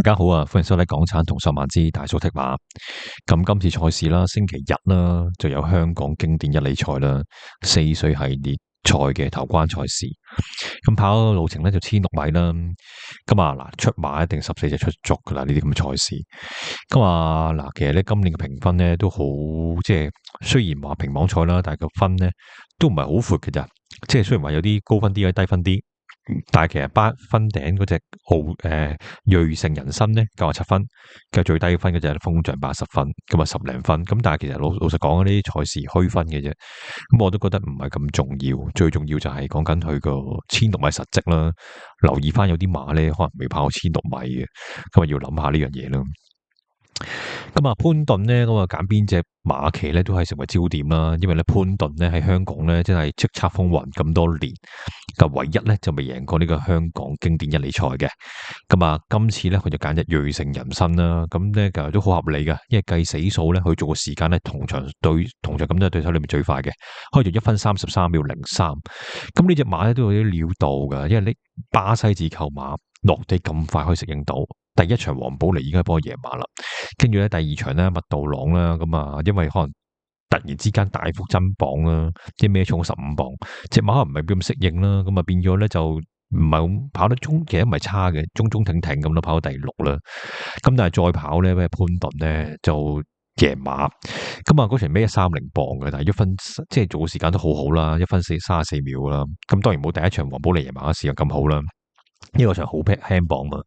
大家好啊，歡迎收睇港產同十萬之大叔踢馬。咁今次賽事啦，星期日啦，就有香港經典一哩賽啦，4歲系列賽嘅頭關賽事。咁跑路程咧就1600米啦。咁嗱，出馬一定14隻出足噶啦，呢啲咁嘅賽事。咁嗱，其實咧今年嘅評分咧都好，即係雖然話平網賽啦，但係個分咧都唔係好闊嘅咋。即係雖然話有啲高分啲，有啲低分啲。但係其實分頂嗰隻瑞盛人生咧97分，嘅最低分嗰隻風象80分，咁啊10零分。咁但係其實老實講，呢啲賽事虛分嘅啫。咁我都覺得唔係咁重要，最重要就係講緊佢個1600米實績啦。留意翻有啲馬咧，可能未跑過1600米嘅，咁啊要諗下呢樣嘢啦。咁潘頓呢，咁揀邊隻馬騎咧都係成為焦點啦。因為咧潘頓咧喺香港咧真係叱咤風雲咁多年，咁唯一咧就未贏過呢個香港經典一哩賽嘅。咁今次咧佢就揀隻瑞盛人生啦。咁咧就都好合理噶，因為計死數咧佢做個時間咧同場咁多對手裏面最快嘅，可以做1分33秒03。咁呢隻馬咧都有啲料到噶，因為呢巴西自購馬落地咁快可以適應到。第一場黃寶嚟已經係幫我贏馬啦，跟住咧第二場咧麥道朗啦，因為可能突然之間大幅增磅啦，即係孭重15磅，隻馬可能唔係咁適應啦，咁變咗咧就唔係咁跑得中，其實唔係差嘅，中中挺挺咁咯，跑到第6啦。咁但係再跑咧，潘頓咧就贏馬，嗰場孭130磅嘅，但係1分即係做嘅時間都好好啦，1分34秒啦。咁當然冇第一場黃寶嚟贏馬嘅時間咁好啦。呢個場好輕磅嘛，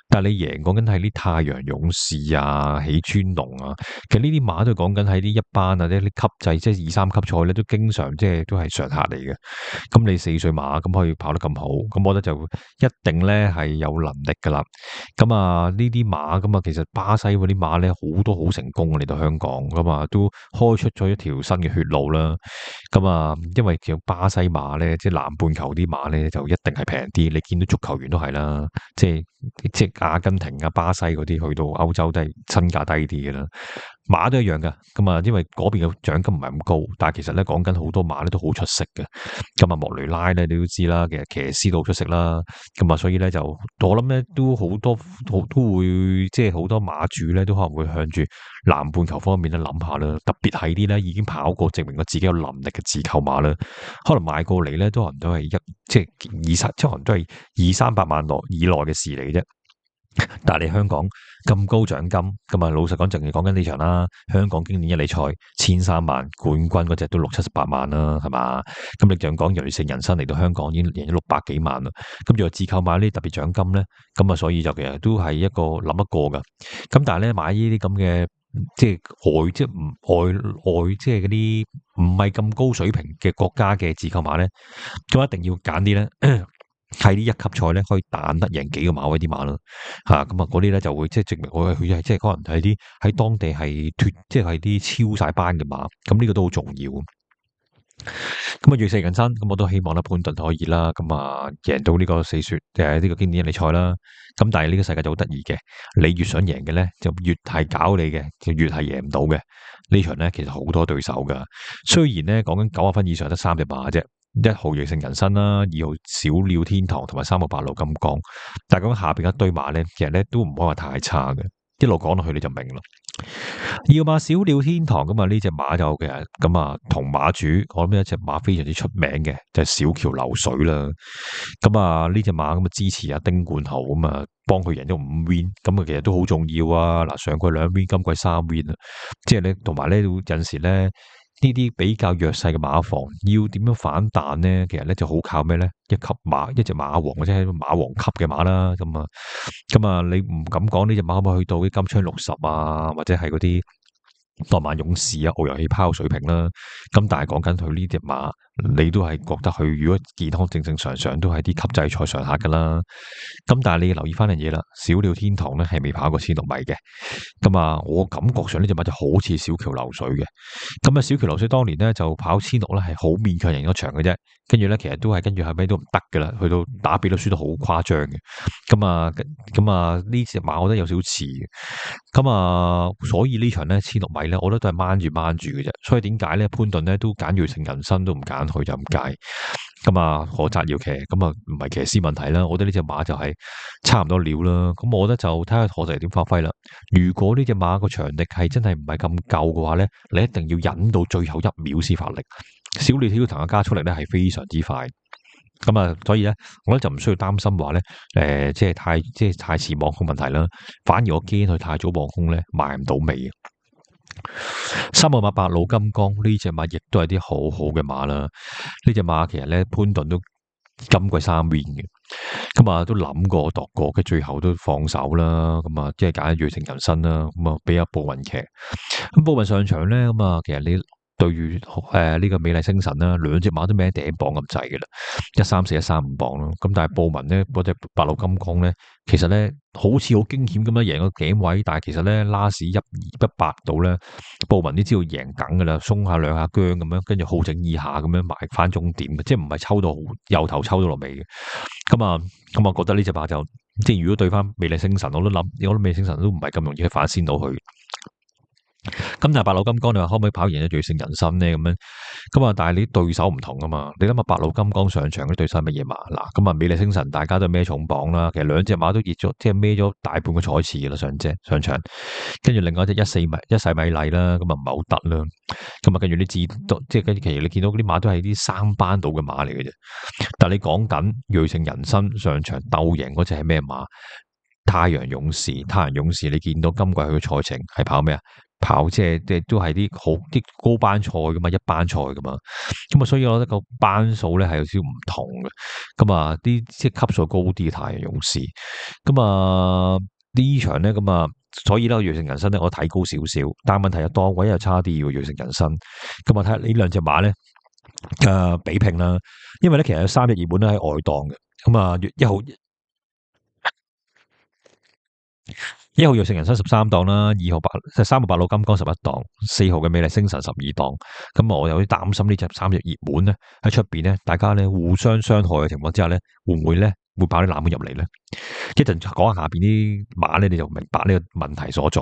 但係你贏講緊係啲太陽勇士啊、喜尊龍啊，其實呢啲馬都講緊喺啲一班啊、啲級制，即係2、3級賽咧，都經常即係都係常客嚟嘅。咁你4歲馬咁可以跑得咁好，咁我覺得就一定咧係有能力噶啦。呢啲馬其實巴西嗰啲馬咧好多好成功嚟到香港，都開出咗一條新嘅血路啦。因為叫巴西馬咧，即係南半球啲馬咧就一定係平啲，你見到足球員都係啦，即係阿根廷啊、巴西嗰啲去到歐洲都係身價低啲嘅啦。馬都一樣噶，因為嗰邊嘅獎金唔係咁高，但係其實咧講緊好多馬咧都好出色嘅。莫雷拉咧你都知啦，其實騎師都好出色啦。所以咧就我諗咧都好多都會即係好多馬主咧都可能會向住南半球方面咧諗下啦，特別係啲咧已經跑過證明過自己有能力嘅自購馬啦，可能買過嚟咧都可能都係即係可能都係200-300萬以內嘅事嚟嘅啫。但係你香港咁高獎金，老實講淨係講緊呢場啦，香港經典一哩賽1300萬冠軍嗰隻都600-700萬啦，係嘛？咁你仲講瑞盛人生嚟到香港已經贏咗600幾萬啦，咁仲有自購買呢啲特別獎金咧，所以就其實都係一個諗一個噶。咁但係咧買呢啲咁嘅即係即係嗰啲唔係咁高水平嘅國家嘅自購馬咧，咁一定要揀啲咧。喺啲一級賽咧，可以彈得贏幾個馬位啲馬咯，嗰啲咧就會即係證明佢係即係可能係啲喺當地係即係啲超晒班嘅馬，咁呢個都好重要。瑞盛人生，我都希望咧潘頓可以啦，贏到呢個呢個經典一哩賽啦。咁但係呢個世界就好得意嘅，你越想贏嘅咧，就越係搞你嘅，就越係贏唔到嘅。呢場咧其實好多對手噶，雖然咧講緊90分以上得3隻馬啫。1號瑞盛人生啦，2號小鳥天堂同埋3號白鷺金剛，但係講下邊一堆馬咧，其實咧都唔可以話太差嘅，一路講落去你就明啦。要馬小鳥天堂呢隻馬就其實同馬主我諗一隻馬非常之出名嘅就係小橋流水啦。呢隻馬支持阿丁冠豪幫佢贏咗5 win， 其實都好重要啊。嗱，上季2 win， 今季3 win 啊，即係咧同埋咧有陣時咧。呢啲比較弱勢嘅馬房要點樣反彈呢？其實咧就好靠咩咧？一隻馬王或者係馬王級嘅馬啦。你唔敢講呢隻馬可唔可以去到啲金槍60啊，或者係嗰啲諾曼勇士啊、遨遊氣泡水平啦。但係講緊佢呢隻馬，你都係覺得佢如果健康正正常常都係啲級制賽常客噶啦。但係你要留意翻樣嘢啦，小鳥天堂咧係未跑過1600米嘅。我感覺上呢隻馬就好似小橋流水嘅。小橋流水當年咧就跑1600咧係好勉強贏咗場嘅啫。跟住咧其實都係跟住後尾都唔得噶啦，去到打比都輸得好誇張嘅。呢隻馬我覺得有少少似嘅。所以呢場咧1600米咧，我覺得都係掹住嘅啫。所以點解咧潘頓咧都揀瑞盛人生都唔揀佢就咁解。咁啊，何澤耀騎，咁啊唔係騎師問題啦，我覺得呢隻馬就係差唔多料啦。咁我覺得就睇下何澤耀點發揮啦。如果呢隻馬個長力係真係唔係咁夠嘅話咧，你一定要忍到最後一秒先發力。小李跳騰嘅加速力咧係非常之快。咁啊，所以咧，我咧就唔需要擔心話咧，即係太遲望空問題啦。反而我驚佢太早望空咧，賣唔到尾。3號馬白老金剛呢隻馬亦都係啲好好嘅馬啦。呢隻馬其實咧潘頓都今季3 win 嘅，咁啊都諗過度過，嘅最後都放手啦。咁啊，即係揀咗瑞成人生啦。咁啊，俾阿步雲騎。咁步雲上場咧，咁啊，其實你對於呢個美麗星辰啦，兩隻馬都孭頂磅咁滯嘅啦，134、135磅咯。咁但係步雲咧，嗰隻白老金剛咧，其實咧好似好驚險咁樣贏個頸位，但係其實咧拉屎128度咧，步雲都知道贏緊噶啦，鬆下兩下姜咁樣，跟住好整以下咁樣埋翻終點嘅，即係唔係抽到由頭抽到落尾嘅。咁我覺得呢隻馬就即係如果對翻美麗星辰，我都美麗星辰都唔係咁容易去反先到去。咁但係白老金剛你話可唔可以跑贏咗瑞勝人生咧？咁啊，但係你對手唔同啊嘛。你諗下白老金剛上場啲對手係乜嘢馬？嗱，咁啊美麗星辰大家都孭重磅啦，其實兩隻馬都熱咗，即係孭咗大半個賽次噶啦上場。跟住另外一隻一世米麗啦，咁啊唔係好得啦。咁啊跟住你即係跟住其實你見到嗰啲馬都係啲3班到嘅馬嚟嘅啫。但係你講緊瑞勝人生上場鬥贏嗰隻係咩馬？太陽勇士，你見到今季佢嘅賽程係跑咩啊？跑即係都係啲高班賽噶嘛，一班賽噶嘛。咁啊，所以我覺得個班數咧係有少少唔同嘅。咁啊，啲即係級數高啲嘅太陽勇士。咁啊呢場咧，咁啊，所以咧瑞成人生咧我睇高少少，但係問題係檔位又差啲嘅瑞成人生。咁啊睇下呢兩隻馬咧比拼啦，因為咧其實有3隻熱門都喺外檔嘅。咁啊1號瑞成人生13檔啦，3號白老金剛11檔，4號嘅美麗星辰12檔。咁我有啲擔心呢隻3隻熱門咧喺出邊咧，大家咧互相傷害嘅情況之下咧，會唔會咧會爆啲冷門入嚟咧？一陣講下邊啲馬咧，你就明白呢個問題所在。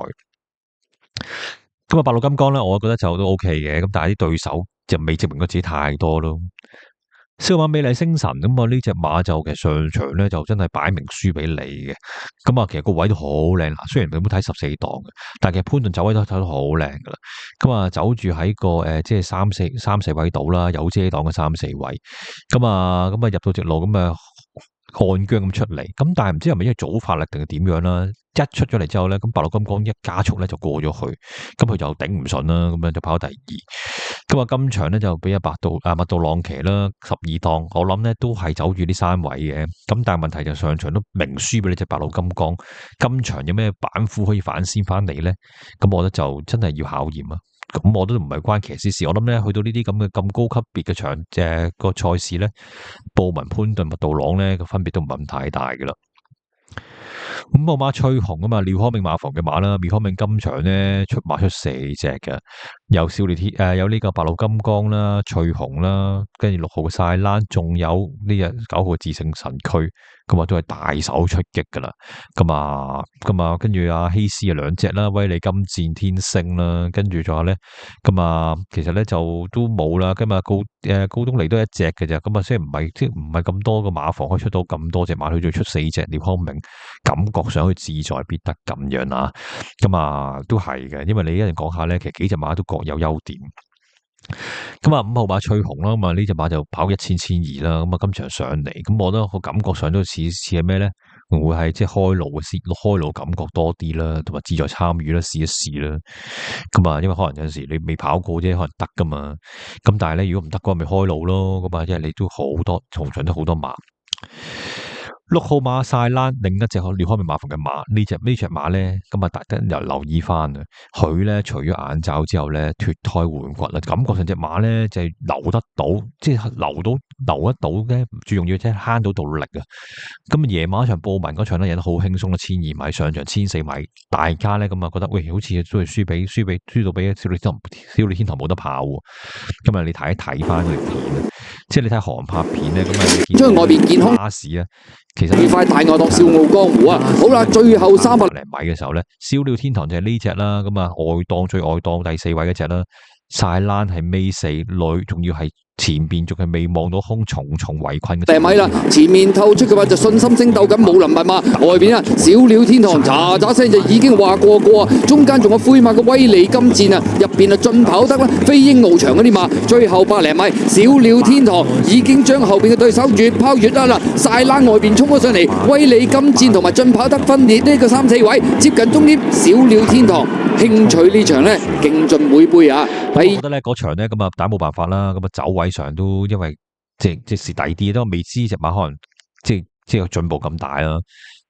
咁啊，白老金剛咧，我覺得就都 OK 嘅，咁但係啲對手就未證明過自己太多咯。小馬美麗星辰咁啊，呢隻馬就其實上場咧就真係擺明輸俾你嘅。咁啊，其實個位都好靚，雖然你冇睇14檔嘅，但係其實潘頓走位都睇到好靚噶啦。咁啊，走住喺個即係三四位度啦，有遮擋嘅3、4位。咁啊入到直路咁啊看姜咁出嚟。咁但係唔知係咪因為早發力定係點樣啦？一出咗嚟之後咧，咁白老金剛一加速咧就過咗去，咁佢就頂唔順啦，咁樣就跑第2。咁啊，今場咧就俾阿麥道朗騎啦，12檔，我諗咧都係走住啲3位嘅。咁但係問題就上場都明輸俾呢隻白老金剛。今場有咩板斧可以反先翻嚟咧？咁我覺得就真係要考驗啊。咁我都唔係關騎師事，我諗咧去到呢啲咁高級別嘅場個賽事咧，布文潘頓麥道朗咧個分別都唔係咁太大噶啦。咁我馬翠紅啊嘛，廖康明馬房嘅馬啦，廖康明今場咧出馬出4隻嘅，有少年有呢個白老金剛啦、翠紅啦，跟住6號嘅晒蘭，仲有呢隻9號嘅智勝神區，咁啊都係大手出擊噶啦。咁啊跟住阿希斯啊2隻啦，威利金戰天星啦，跟住仲有咧，咁啊其實咧就都冇啦。今日高東尼都係1隻嘅啫。咁啊雖然即係唔係咁多個馬房可以出到咁多隻馬，佢仲要出4隻廖康明，感覺上去志在必得咁樣啊。咁啊都係嘅，因為你一陣講下咧，其實幾隻馬都各有優點。咁啊5號馬翠紅啦，咁啊呢隻馬就跑1000、1200啦。咁啊今場上嚟，咁我覺得個感覺上都似係咩咧？會唔會係即係開路感覺多啲啦，同埋志在參與啦，試一試啦。咁啊，因為可能有陣時你未跑過啫，可能得噶嘛。咁但係咧，如果唔得嘅話，咪開路咯。咁啊，因為你都好多同場都好多馬。6號馬晒蘭，另一隻廖康明馬房嘅馬，呢隻馬咧，咁啊大家又留意翻啊，佢咧除咗眼罩之後咧脫胎換骨啦，感覺上隻馬咧就係留得到，即係留得到嘅，最重要即係慳到道力啊！咁夜晚場布文嗰場咧，贏得好輕鬆啦，1200米上場1400米，大家咧咁啊覺得喂，好似都係輸到俾小李天堂冇得跑喎。今日你睇翻嗰條片，即係你睇韓拍片咧，咁啊將外邊健康巴士啊！其實呢塊大外檔笑傲江湖啊！好啦，最後300零米嘅時候咧，燒了天堂就係呢隻啦，咁啊最外檔第4位嗰隻啦，晒欄係尾四女，仲要係前邊仲係未望到空，重重圍困嘅。零米啦，前面透出嘅話就信心升鬥緊武林密碼，外邊啊小鳥天堂喳喳聲就已經話過啊，中間仲有灰馬嘅威利金箭啊，入邊啊進跑得啦，飛鷹翱翔嗰啲馬，最後百零米小鳥天堂已經將後邊嘅對手越拋越得啦，晒欄外邊衝咗上嚟，威利金箭同埋進跑得分裂呢個3、4位接近終點，小鳥天堂輕取呢場呢，競盡每杯啊！我覺得咧嗰場咧咁啊，但冇辦法啦，咁啊走位上都因為即蝕底啲，都未知隻馬可能即有進步咁大啦。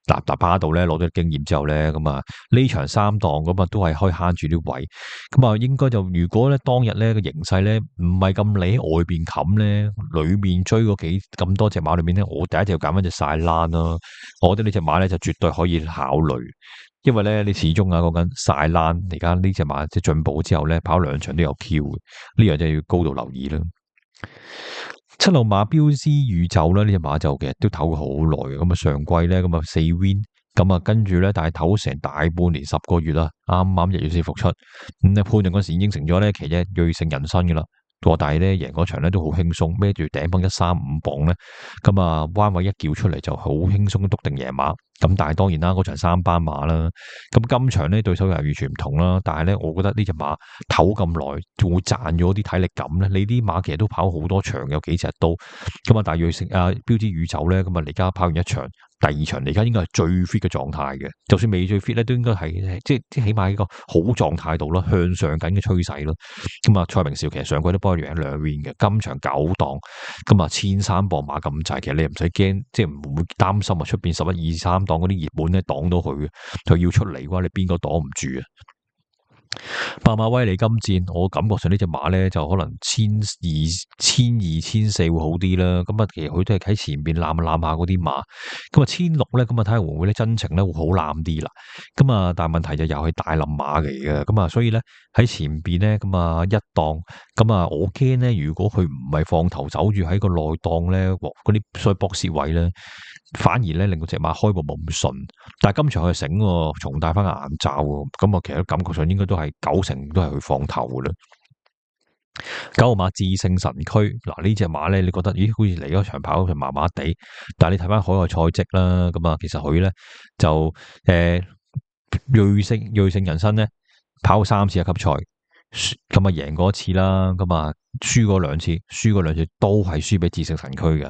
嗱巴度咧攞咗經驗之後咧，咁啊呢場3檔咁啊都係可以慳住啲位，咁啊應該就如果咧當日咧個形勢咧唔係咁理外邊冚咧，裏面追嗰咁多隻馬裏面咧，我第一隻要揀翻隻晒欄啦。我覺得呢隻馬咧就絕對可以考慮。因為咧，你始終啊講緊晒欄，而家呢隻馬即係進步之後咧，跑2場都有 Q 嘅，呢樣就要高度留意啦。7號馬標之宇宙咧，呢隻馬就其實都唞咗好耐嘅，咁啊上季咧咁啊4 win，咁啊跟住咧，但係唞成大半年10個月啦，啱啱1月4復出，咁咧判斷嗰時已經應承咗咧，其實銳勝人生嘅啦。但係咧贏嗰場咧都好輕鬆，孭住頂幫135磅咧，咁啊彎位一叫出嚟就好輕鬆篤定贏馬。咁但係當然啦，嗰場3班馬啦，咁今場咧對手又完全唔同啦。但係咧，我覺得呢隻馬唞咁耐，仲會賺咗啲體力感咧。你啲馬其實都跑好多場，有幾隻都咁啊。但係銳勝標之宇宙咧，咁啊而家跑完一場，第2場而家應該係最 fit 嘅狀態嘅。就算未最 fit 咧，都應該係即起碼喺個好狀態度啦，向上緊嘅趨勢咯。咁啊，蔡明紹其實上季都幫佢贏2 win 嘅，今場9檔，咁啊13磅馬咁滯，其實你唔使驚，即係唔會擔心啊出邊11、2、3檔嗰啲熱門咧擋到佢嘅，佢要出嚟嘅話，你邊個擋唔住啊？白馬威利金箭，我感覺上呢隻馬咧就可能1200、1400會好啲啦。咁啊，其實佢都係喺前邊攬下嗰啲馬。咁啊1600咧，咁啊睇下會唔會咧真情咧會好攬啲啦。咁啊，但係問題就又係大冧馬嚟嘅。咁啊，所以咧喺前邊咧，咁啊一檔，咁啊我驚咧，如果佢唔係放頭走住喺個內檔咧，嗰啲所以博士位咧，反而咧令到隻馬開步冇咁順。但係今場佢醒喎，重戴翻個眼罩喎，咁啊其實感覺上應該都係90%都係佢放頭嘅啦。9號馬智勝神駒，嗱呢隻馬咧，你覺得咦好似嚟咗場跑就麻麻地，但係你睇翻海外賽績啦，咁啊其實佢咧就銳勝人生咧跑過3次一級賽，咁啊贏過1次啦，咁啊輸過2次，輸過2次都係輸俾智勝神駒嘅，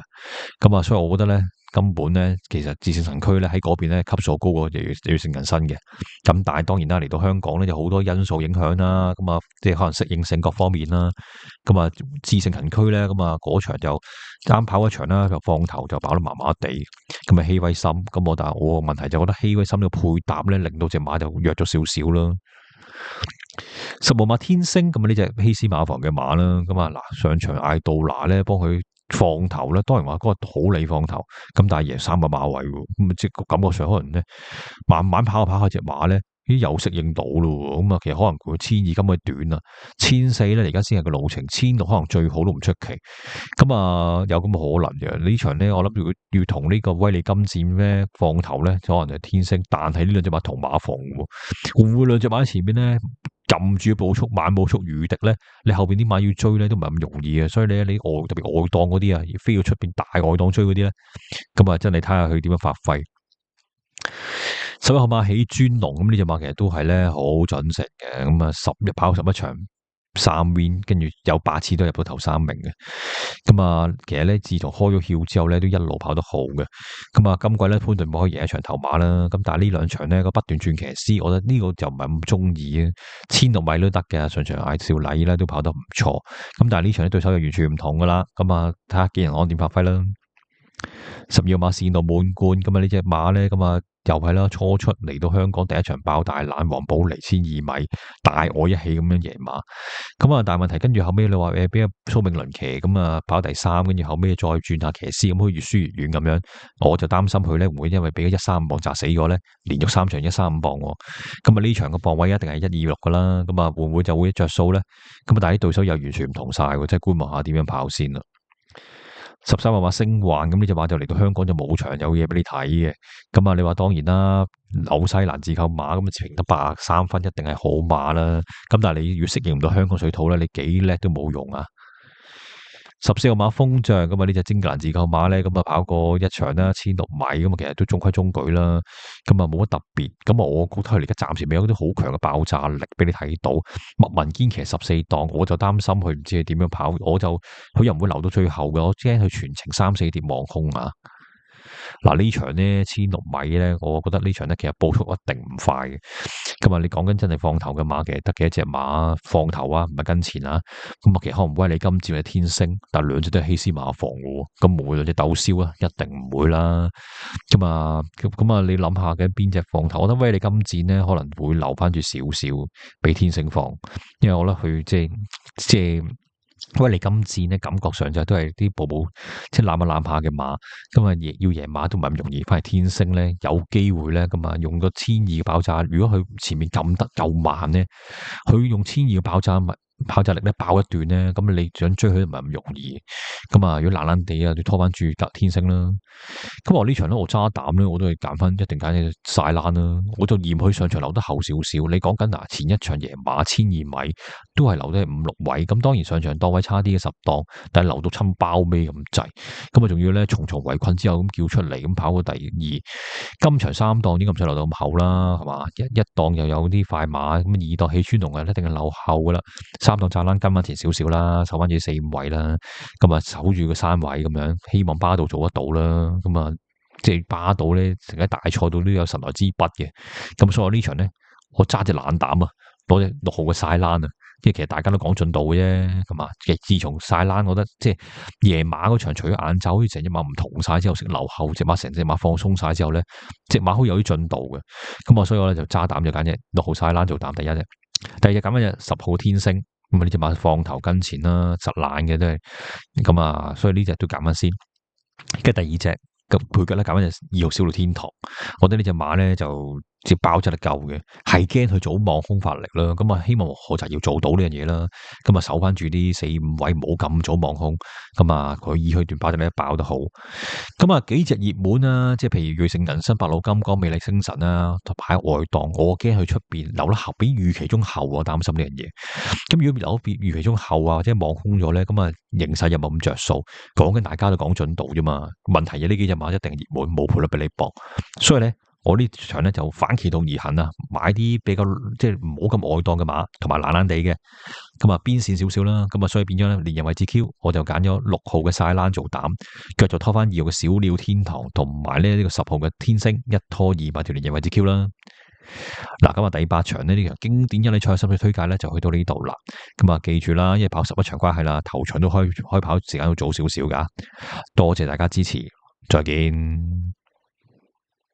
咁啊所以我覺得咧。根本咧，其實智勝神駒咧喺嗰邊咧級數高過銳勝人生嘅，咁但係當然啦，嚟到香港咧就好多因素影響啦，咁啊即係可能適應性各方面啦，咁啊智勝神駒咧咁啊嗰場就啱跑一場啦，就放頭就跑得麻麻地，咁啊希威森，咁但係我個問題就覺得希威森呢個配搭咧令到隻馬就弱咗少少啦。10號馬天星，咁啊呢隻希斯馬房嘅馬啦，咁啊嗱上場嗌杜拿咧幫佢。放頭咧，當然話嗰個好理放頭，咁但係贏3個馬位，咁即係感覺上可能咧，慢慢跑下隻馬咧，咦又適應到咯，咁啊其實可能佢1200咁嘅短啊，1400咧而家先係個路程，1600可能最好都唔出奇，咁啊有咁嘅可能嘅呢場咧，我諗如果要同呢個威利金箭咧放頭咧，可能就係天星，但係呢兩隻馬同馬房喎，會唔會兩隻馬喺前邊咧？撳住步速，慢步速餘敵咧，你後邊啲馬要追咧都唔係咁容易嘅，所以你特別外檔嗰啲啊，飛到出邊大外檔追嗰啲咧，咁啊真係睇下佢點樣發揮。11號馬起專龍，咁呢隻馬其實都係咧好準成嘅，咁啊跑11場3 win， 跟住有8次都入到頭3名嘅，咁啊其實咧自從開咗竅之後咧都一路跑得好嘅，咁啊今季咧潘頓冇可以贏一場頭馬啦，咁但係呢2場咧個不斷轉騎師，我覺得呢個就唔係咁中意啊，1600米都得嘅，上場嗌少禮咧都跑得唔錯，咁但係呢場咧對手又完全唔同噶啦，咁啊睇下紀仁安點發揮啦。12號馬線路滿貫，咁啊呢隻馬咧，咁啊又係啦，初出嚟到香港第一場爆大冷，黃寶嚟1200米大我一起咁樣贏馬，咁啊但係問題跟住後尾你話俾阿蘇銘倫騎，咁啊跑第3，跟住後尾再轉下騎師，咁佢越輸越遠咁樣，我就擔心佢咧會因為俾咗135磅砸死咗咧，連續3場135磅，咁啊呢場嘅磅位一定係126噶啦，咁啊會唔會就會着數咧？咁啊但係啲對手又完全唔同晒，即係觀望下點樣跑先啦。13號馬星幻，咁呢隻馬就嚟到香港就冇場有嘢俾你睇嘅。咁啊，你話當然啦，紐西蘭自購馬咁啊，評得83分一定係好馬啦。咁但係你如果適應唔到香港水土咧，你幾叻都冇用啊。14號馬風象咁啊，呢隻英格蘭自購馬咧，咁啊跑過一場啦，1600米咁啊，其實都中規中矩啦。咁啊冇乜特別。咁啊，我覺得佢而家暫時未有啲好強嘅爆炸力俾你睇到。麥文堅騎14檔，我就擔心佢唔知係點樣跑，佢又唔會留到最後嘅，我驚佢全程3-4碟望空啊。嗱呢場呢1600米咧，我覺得呢場咧其實步速一定唔快嘅。咁啊，你講緊真係放頭嘅馬，其實得幾多隻馬放頭啊？唔係跟前啊。咁啊，其實可能威利金志或者天星，但係兩隻都係希斯馬房嘅，咁會唔會兩隻鬥燒啊？一定唔會啦。咁啊，你諗下嘅邊隻放頭？我覺得威利金戰咧可能會留翻住少少俾天星放，因為我覺得佢即係。威利金戰咧，感覺上就都係啲步步即係攬下攬下嘅馬，咁啊要贏馬都唔係咁容易。反而天星咧有機會咧，咁啊用個1200嘅爆炸，如果佢前面撳得夠慢咧，佢用1200嘅爆炸力咧爆一段咧，咁你想追佢唔係咁容易。咁啊，如果懶懶地啊，要拖翻住天星啦。咁我呢場咧，我揸膽咧，我都係揀翻，一定揀隻晒爛啦。我就嫌佢上場留得後少少。你講緊嗱，前一場贏馬1200米都係留得5-6位，咁當然上場檔位差啲嘅10檔，但係留到親包尾咁滯。咁啊，仲要咧重重圍困之後咁叫出嚟，咁跑過第2。今場3檔應該唔使留到咁後啦，係嘛？一檔又有啲快馬，咁2檔起川龍啊，一定係留後噶啦。3檔炸爛跟翻前少少啦，守翻住4-5位啦。咁啊，守住個3位咁樣，希望巴道做得到啦。咁啊，即係巴道咧，成日大賽度都有神來之筆嘅。咁所以我呢場咧，我揸隻冷膽啊，攞隻6號嘅晒蘭啊。即係其實大家都講進度嘅啫，咁啊，其實自從晒蘭，我覺得即係夜馬嗰場，除咗晏晝好似成隻馬唔同晒之後，識留後隻馬，成隻馬放鬆晒之後咧，隻馬好有啲進度嘅。咁啊，所以我咧就揸膽就揀隻6號晒蘭做膽第一隻，第二隻揀一隻10號天星。咁啊，呢隻馬放頭跟前啦，實懶嘅都係咁啊，所以呢隻都揀翻先。跟住第二隻咁配腳咧，揀翻隻2號小路天堂。我覺得呢隻馬咧就即係爆炸力夠嘅，係驚佢早望空發力啦。咁啊，希望何澤要做到呢樣嘢啦。咁啊，守翻住啲4-5位，唔好咁早望空。咁啊，佢以佢段爆炸力爆得好。咁啊，幾隻熱門啊，即係譬如瑞盛人生、白鹿金剛、美麗星辰啊，排外檔，我驚佢出邊留得後，比預期中後，我擔心呢樣嘢。咁如果留得預期中後啊，或者望空咗咧，咁啊形勢又冇咁着數。講緊大家都講進度啫嘛，問題係呢幾隻馬一定熱門，冇賠率俾你搏。所以咧，我呢場咧就反其道而行啊，買啲比較即係唔好咁外檔嘅馬，同埋懶懶地嘅，咁啊邊線少少啦。咁啊，所以變咗咧連人位置 Q，我就揀咗6號嘅晒蘭做膽，腳就拖翻2號嘅小鳥天堂，同埋呢個10號嘅天星，一拖2買條連人位置 Q 啦。嗱，咁啊第8場呢場經典一哩賽心水推介咧就去到呢度啦。咁啊記住啦，因為跑11場關係啦，頭場都開跑時間要早少少噶。多謝大家支持，再見。